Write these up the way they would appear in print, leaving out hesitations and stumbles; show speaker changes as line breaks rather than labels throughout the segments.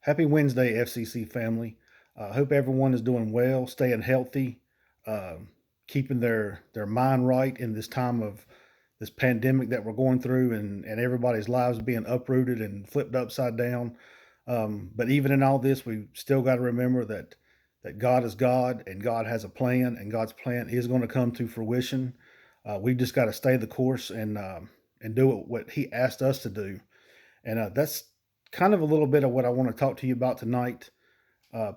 Happy Wednesday, FCC family. I hope everyone is doing well, staying healthy, keeping their mind right in this time of this pandemic that we're going through, and everybody's lives being uprooted and flipped upside down. But even in all this, we still got to remember that God is God, and God has a plan, and God's plan is going to come to fruition. We've just got to stay the course and do what He asked us to do, and that's kind of a little bit of what I want to talk to you about tonight.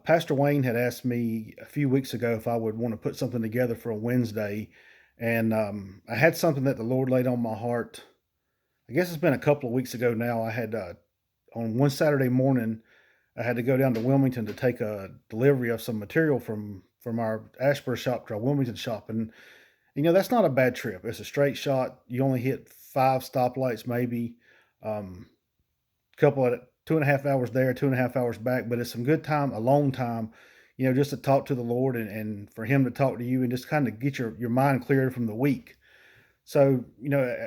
Pastor Wayne had asked me a few weeks ago if I would want to put something together for a Wednesday, and I had something that the Lord laid on my heart. I guess it's been a couple of weeks ago now. I had on one Saturday morning, I had to go down to Wilmington to take a delivery of some material from our Ashburn shop to our Wilmington shop, and that's not a bad trip. It's a straight shot. You only hit five stoplights, maybe. Couple of 2.5 hours there, 2.5 hours back, but it's some good time, a long time, just to talk to the Lord and for Him to talk to you and just kind of get your mind cleared from the week. So,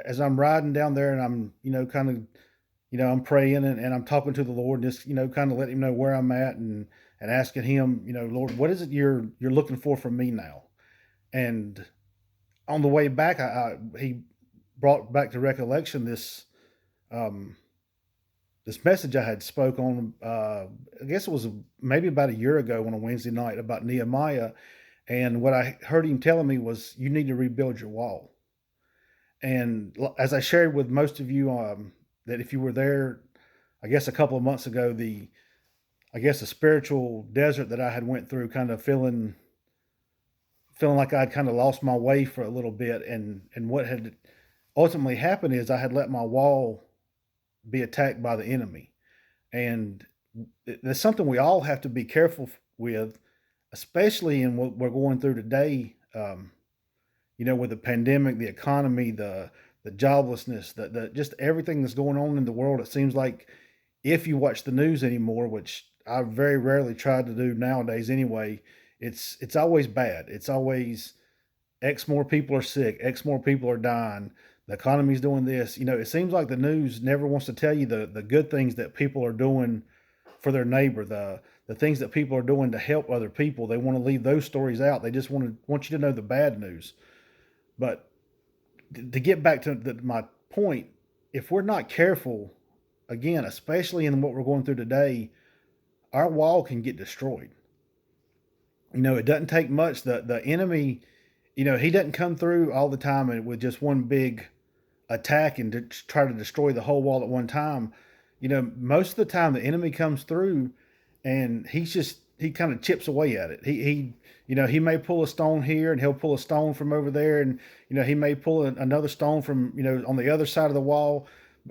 as I'm riding down there and I'm, kind of, I'm praying and I'm talking to the Lord, and just, kind of letting Him know where I'm at and asking Him, Lord, what is it you're looking for from me now? And on the way back, He brought back to recollection um, this message I had spoke on. I guess it was maybe about a year ago on a Wednesday night about Nehemiah, and what I heard him telling me was, you need to rebuild your wall. And as I shared with most of you, that if you were there, I guess a couple of months ago, the spiritual desert that I had went through, kind of feeling like I'd kind of lost my way for a little bit, and what had ultimately happened is I had let my wall be attacked by the enemy. And that's something we all have to be careful with, especially in what we're going through today. With the pandemic, the economy, the joblessness, the just everything that's going on in the world. It seems like if you watch the news anymore, which I very rarely try to do nowadays anyway, it's always bad. It's always X more people are sick, X more people are dying, the economy's doing this. It seems like the news never wants to tell you the good things that people are doing for their neighbor, the things that people are doing to help other people. They want to leave those stories out. They just want you to know the bad news. But to get back to my point, if we're not careful, again, especially in what we're going through today, our wall can get destroyed. It doesn't take much. The enemy, he doesn't come through all the time and with just one big attack and to try to destroy the whole wall at one time. Most of the time the enemy comes through and he kind of chips away at it. He may pull a stone here and he'll pull a stone from over there, and he may pull another stone from on the other side of the wall.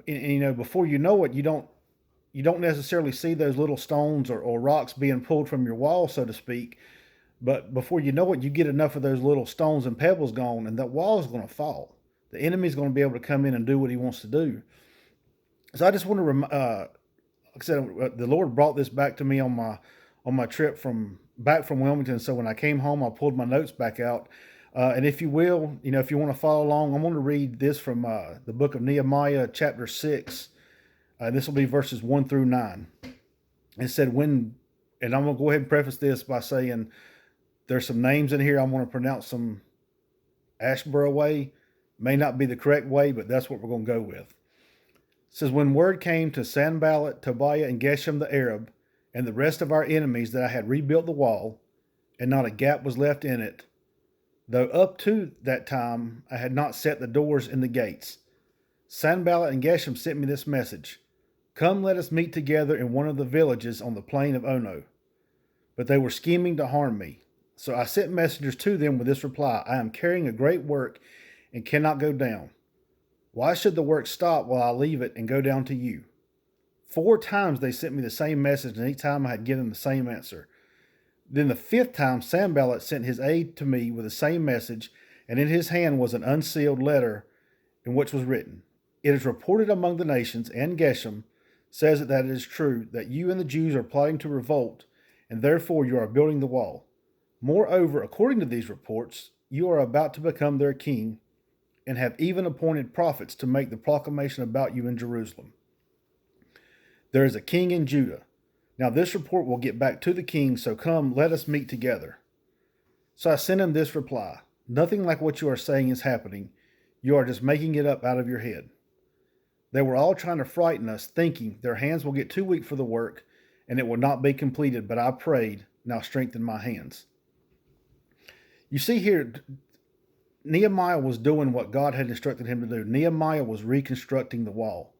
And before you know it, you don't necessarily see those little stones or rocks being pulled from your wall, so to speak. But before you know it, you get enough of those little stones and pebbles gone, and that wall is going to fall. The enemy's going to be able to come in and do what he wants to do. So I just want to, like I said, the Lord brought this back to me on my trip from Wilmington. So when I came home, I pulled my notes back out, and if you will, if you want to follow along, I'm going to read this from the book of Nehemiah, chapter 6. This will be verses 1 through 9. It said, and I'm going to go ahead and preface this by saying there's some names in here I'm going to pronounce some Ashboro way. May not be the correct way, but that's what we're going to go with. It says, when word came to Sanballat, Tobiah, and Geshem the Arab, and the rest of our enemies, that I had rebuilt the wall, and not a gap was left in it, though up to that time I had not set the doors in the gates, Sanballat and Geshem sent me this message: come, let us meet together in one of the villages on the plain of Ono. But they were scheming to harm me. So I sent messengers to them with this reply: I am carrying a great work and cannot go down. Why should the work stop while I leave it and go down to you? 4 times they sent me the same message, and each time I had given them the same answer. Then the 5th time Sanballat sent his aide to me with the same message, and in his hand was an unsealed letter in which was written: it is reported among the nations, and Geshem says that it is true, that you and the Jews are plotting to revolt, and therefore you are building the wall. Moreover, according to these reports, you are about to become their king, and have even appointed prophets to make the proclamation about you in Jerusalem. There is a king in Judah, Now this report will get back to the king, so come, let us meet together. So I sent him this reply: Nothing like what you are saying is happening. You are just making it up out of your head. They were all trying to frighten us, thinking their hands will get too weak for the work and it will not be completed. But I prayed, now strengthen my hands. You see here, Nehemiah was doing what God had instructed him to do. Nehemiah was reconstructing the wall.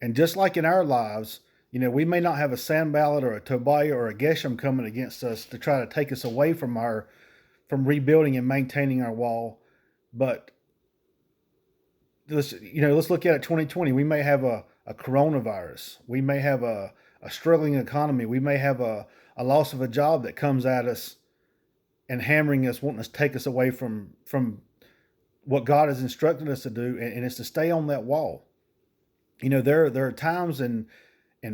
And just like in our lives, we may not have a Sanballat or a Tobiah or a Geshem coming against us to try to take us away from rebuilding and maintaining our wall. But let's look at it 2020. We may have a coronavirus. We may have a struggling economy. We may have a loss of a job that comes at us and hammering us, wanting to take us away from what God has instructed us to do, and it's to stay on that wall. There are times and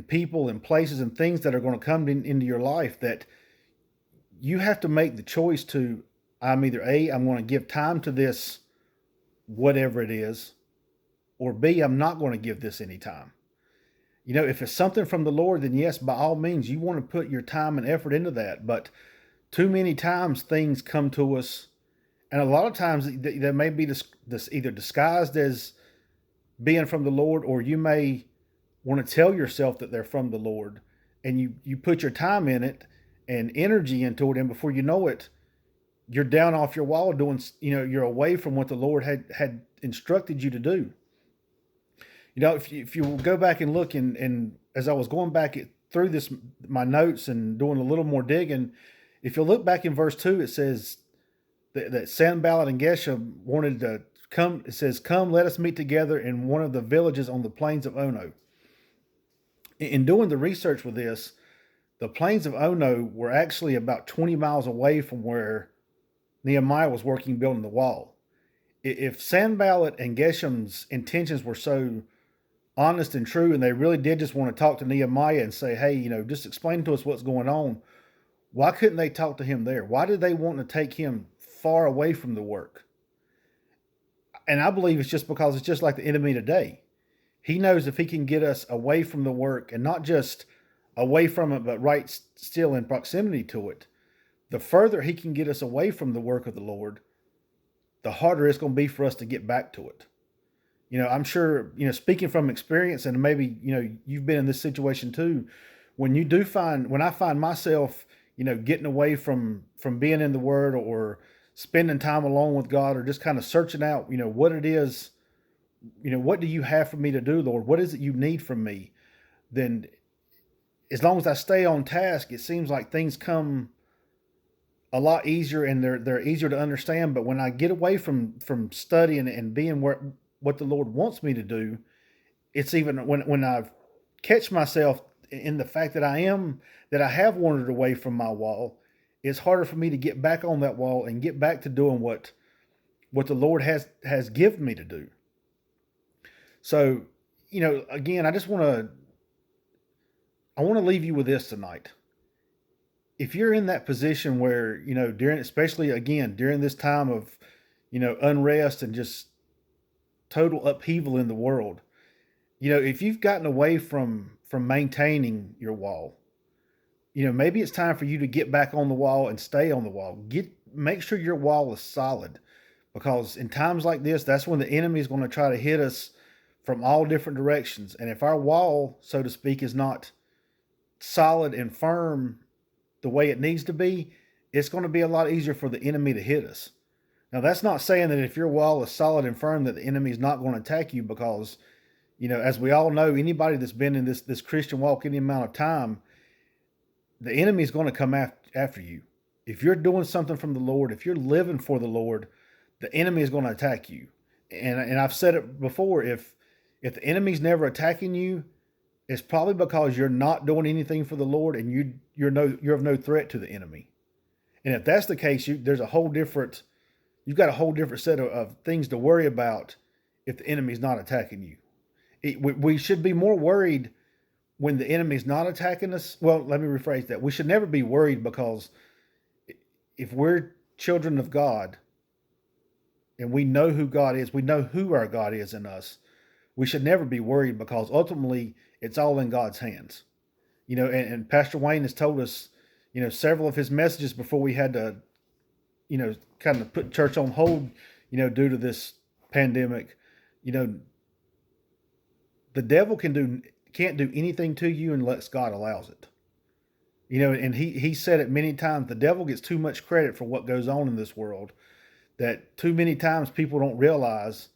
people and places and things that are going to come into your life that you have to make the choice to, I'm going to give time to this, whatever it is, or B, I'm not going to give this any time. If it's something from the Lord, then yes, by all means, you want to put your time and effort into that. But too many times things come to us, and a lot of times they may be this either disguised as being from the Lord, or you may want to tell yourself that they're from the Lord, and you put your time in it and energy into it, and before you know it, you're down off your wall doing, you're away from what the Lord had instructed you to do. If you will go back and look, and as I was going back through my notes and doing a little more digging, if you look back in verse 2, it says that Sanballat and Geshem wanted to come. It says, come, let us meet together in one of the villages on the plains of Ono. In doing the research with this, the plains of Ono were actually about 20 miles away from where Nehemiah was working building the wall. If Sanballat and Geshem's intentions were so honest and true, and they really did just want to talk to Nehemiah and say, hey, just explain to us what's going on, why couldn't they talk to him there? Why did they want to take him far away from the work? And I believe it's just because it's just like the enemy today. He knows if he can get us away from the work, and not just away from it, but right still in proximity to it, the further he can get us away from the work of the Lord, the harder it's going to be for us to get back to it. I'm sure, speaking from experience, and maybe, you've been in this situation too, when I find myself, getting away from being in the Word, or spending time alone with God, or just kind of searching out, what it is, what do you have for me to do, Lord? What is it you need from me? Then as long as I stay on task, it seems like things come a lot easier, and they're easier to understand. But when I get away from studying and being what the Lord wants me to do, it's even when I catch myself in the fact that I have wandered away from my wall, it's harder for me to get back on that wall and get back to doing what the Lord has given me to do. So, again, I want to leave you with this tonight. If you're in that position where, especially again, during this time of, unrest and just total upheaval in the world, if you've gotten away from maintaining your wall, maybe it's time for you to get back on the wall and stay on the wall. Make sure your wall is solid, because in times like this, that's when the enemy is going to try to hit us from all different directions. And if our wall, so to speak, is not solid and firm the way it needs to be, it's going to be a lot easier for the enemy to hit us. Now, that's not saying that if your wall is solid and firm that the enemy is not going to attack you, because, as we all know, anybody that's been in this Christian walk any amount of time, the enemy is going to come after you. If you're doing something from the Lord, if you're living for the Lord, the enemy is going to attack you. And I've said it before, if the enemy's never attacking you, it's probably because you're not doing anything for the Lord, and you're of no threat to the enemy. And if that's the case, you've got a whole different set of things to worry about if the enemy's not attacking you. We should be more worried when the enemy's not attacking us. Well, let me rephrase that. We should never be worried, because if we're children of God and we know who God is, we know who our God is in us, we should never be worried, because ultimately it's all in God's hands. And Pastor Wayne has told us, several of his messages before we had to, kind of put church on hold, due to this pandemic. You know, the devil can't do anything to you unless God allows it. And he said it many times. The devil gets too much credit for what goes on in this world. That too many times people don't realize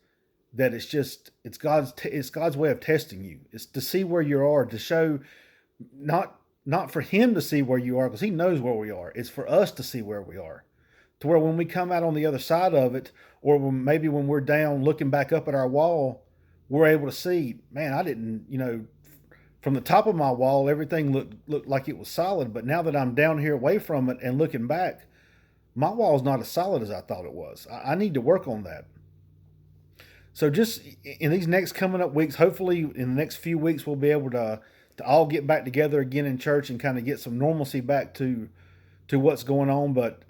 that it's God's way of testing you. It's to see where you are, to show not for him to see where you are because he knows where we are. It's for us to see where we are, to where when we come out on the other side of it, or maybe when we're down looking back up at our wall, we're able to see, man, I didn't, from the top of my wall, everything looked like it was solid. But now that I'm down here away from it and looking back, my wall's not as solid as I thought it was. I need to work on that. So just in these next coming up weeks, hopefully in the next few weeks, we'll be able to all get back together again in church and kind of get some normalcy back to what's going on. But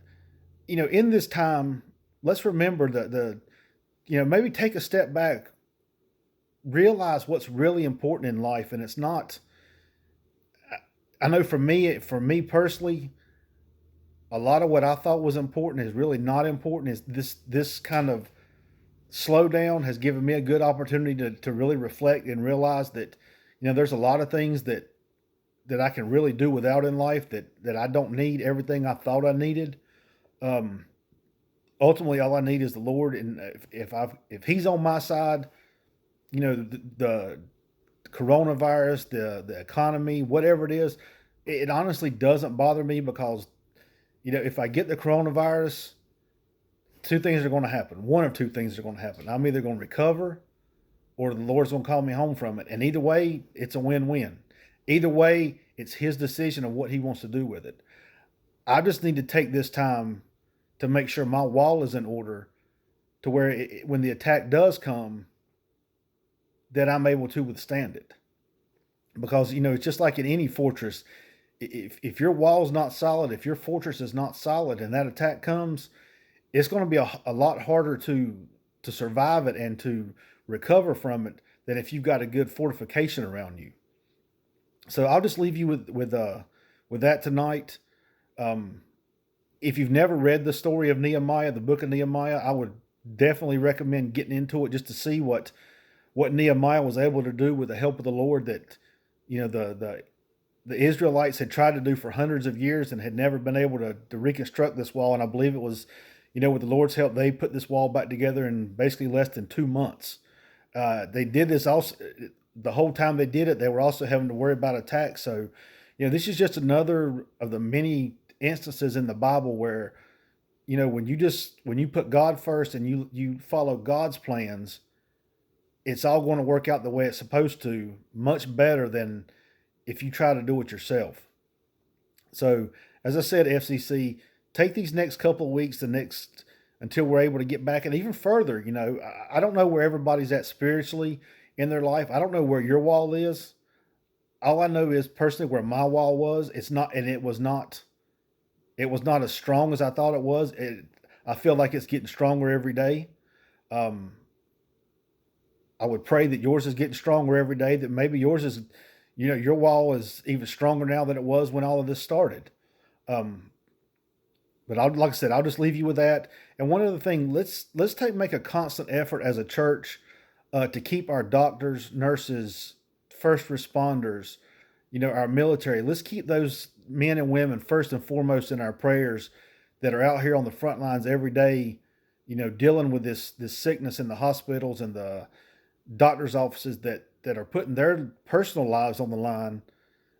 in this time, let's remember that maybe take a step back, realize what's really important in life, and it's not. I know for me personally, a lot of what I thought was important is really not important. Is this kind of slowdown has given me a good opportunity to really reflect and realize that there's a lot of things that I can really do without in life, that I don't need everything I thought I needed. Um, Ultimately, all I need is the Lord, and if He's on my side, the coronavirus, the economy, whatever it is, it honestly doesn't bother me because if I get the coronavirus, two things are going to happen. One of two things are going to happen. I'm either going to recover, or the Lord's going to call me home from it. And either way, it's a win-win. Either way, it's His decision of what He wants to do with it. I just need to take this time to make sure my wall is in order, to where when the attack does come, that I'm able to withstand it. Because it's just like in any fortress. If your wall's not solid, if your fortress is not solid, and that attack comes, it's going to be a lot harder to survive it and to recover from it than if you've got a good fortification around you. So I'll just leave you with that tonight. If you've never read the story of Nehemiah, the book of Nehemiah, I would definitely recommend getting into it just to see what Nehemiah was able to do with the help of the Lord, that the Israelites had tried to do for hundreds of years and had never been able to reconstruct this wall. And I believe it was, with the Lord's help, they put this wall back together in basically less than 2 months. They did this also. The whole time they did it, they were also having to worry about attacks. So, this is just another of the many instances in the Bible where, when you put God first and you follow God's plans, it's all going to work out the way it's supposed to, much better than if you try to do it yourself. So, as I said, FCC, take these next couple of weeks, until we're able to get back, and even further. I don't know where everybody's at spiritually in their life. I don't know where your wall is. All I know is personally where my wall was. It was not as strong as I thought it was. I feel like it's getting stronger every day. I would pray that yours is getting stronger every day, that maybe yours is, your wall is even stronger now than it was when all of this started. But like I said, I'll just leave you with that. And one other thing, let's make a constant effort as a church to keep our doctors, nurses, first responders, our military. Let's keep those men and women first and foremost in our prayers, that are out here on the front lines every day, dealing with this sickness in the hospitals and the doctors' offices that are putting their personal lives on the line,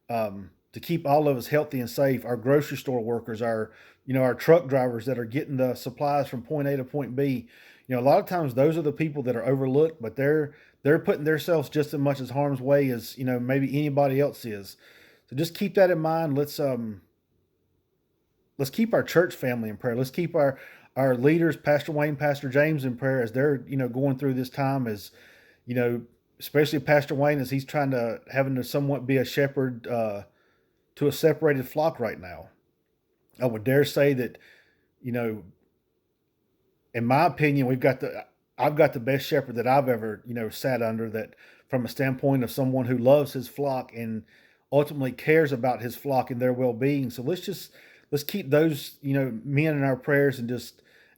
to keep all of us healthy and safe. Our grocery store workers, our truck drivers that are getting the supplies from point A to point B. A lot of times those are the people that are overlooked, but they're putting themselves just as much as harm's way as maybe anybody else is. So just keep that in mind. Let's keep our church family in prayer. Let's keep our leaders, Pastor Wayne, Pastor James, in prayer as they're going through this time, as especially Pastor Wayne, as he's having to somewhat be a shepherd to a separated flock right now. I would dare say that, in my opinion, I've got the best shepherd that I've ever, sat under, that from a standpoint of someone who loves his flock and ultimately cares about his flock and their well-being. So let's keep those, men in our prayers, and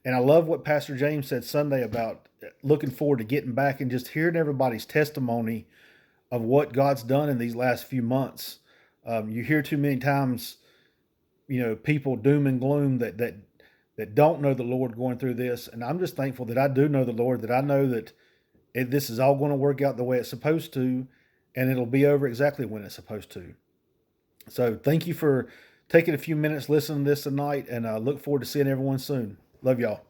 I love what Pastor James said Sunday about looking forward to getting back and just hearing everybody's testimony of what God's done in these last few months. You hear too many times, people doom and gloom that don't know the Lord going through this, and I'm just thankful that I do know the Lord, that I know that this is all going to work out the way it's supposed to, and it'll be over exactly when it's supposed to. So thank you for taking a few minutes listening to this tonight, and I look forward to seeing everyone soon. Love y'all.